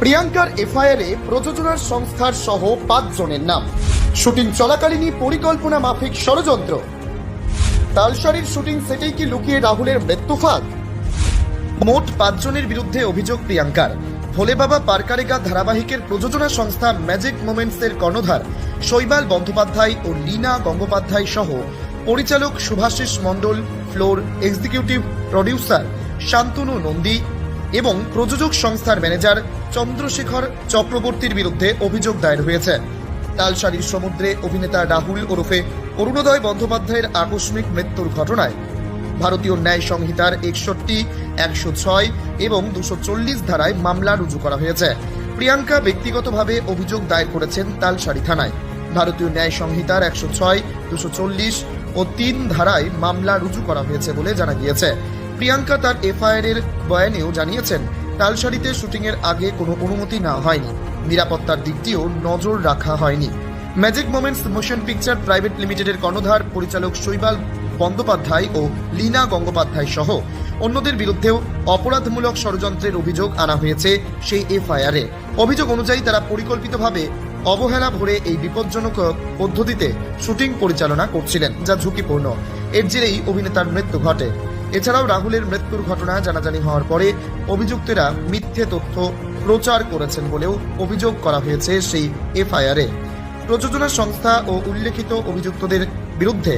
প্রিয়াঙ্কার এফআইআরে প্রযোজনার সংস্থার সহ 5 জনের নাম। শুটিং চলাকালীনই পরিকল্পনা মাফিক ষড়যন্ত্র। তালসারির শুটিং সেটেই কি লুকিয়ে রাহুলের মৃত্যু ফাঁদ? মোট 5 জনের বিরুদ্ধে অভিযোগ প্রিয়াঙ্কার। ভোলে বাবা পারকারেগা ধারাবাহিকের প্রযোজনা সংস্থা ম্যাজিক মোমেন্টসের কর্ণধার শৈবাল বন্দ্যোপাধ্যায় ও লীনা গঙ্গোপাধ্যায় সহ পরিচালক Shubhashis Mondal, floor executive producer Shantanu Nandi এবং প্রযোজক সংস্থার ম্যানেজার চন্দ্রশেখর চক্রবর্তীর বিরুদ্ধে অভিযোগ দায়ের হয়েছে। তালসারির সমুদ্রে অভিনেতা রাহুল ওরফে অরুণোদয় বন্দ্যোপাধ্যায়ের আকস্মিক মৃত্যুর ঘটনায় ভারতীয় ন্যায় সংহিতার 61, 106 এবং 240 ধারায় মামলা রুজু করা হয়েছে। প্রিয়াঙ্কা ব্যক্তিগতভাবে অভিযোগ দায়ের করেছেন তালসারি থানায়। ভারতীয় ন্যায় সংহিতার 106, 240 ও 3 ধারায় মামলা রুজু করা হয়েছে বলে জানা গিয়েছে। প্রিয়াঙ্কা তার এফআইআর এর বয়ানেও জানিয়েছেন, তালসারিতে শুটিংয়ের আগে কোনো অনুমতি না হয়নি, নিরাপত্তার দিকটিও নজর রাখা হয়নি। Magic moments motion picture private লিমিটেডের কর্ণধার পরিচালক শৈবাল বন্দ্যোপাধ্যায় ও লীনা গঙ্গোপাধ্যায় সহ অন্যদের বিরুদ্ধেও অপরাধমূলক ষড়যন্ত্রের অভিযোগ আনা হয়েছে সেই এফআইআরে। অভিযোগ অনুযায়ী তারা পরিকল্পিতভাবে অবহেলা ভরে এই বিপজ্জনক পদ্ধতিতে শুটিং পরিচালনা করছিলেন, যা ঝুঁকিপূর্ণ। এর জেরেই অভিনেতার মৃত্যু ঘটে। এছাড়াও রাহুলের মৃত্যুর ঘটনা জানাজানি হওয়ার পরে অভিযুক্তরা মিথ্যে তথ্য প্রচার করেছেন বলেও অভিযোগ করা হয়েছে সেই এফআইআরে। প্রযোজনা সংস্থা ও উল্লেখিত অভিযুক্তদের বিরুদ্ধে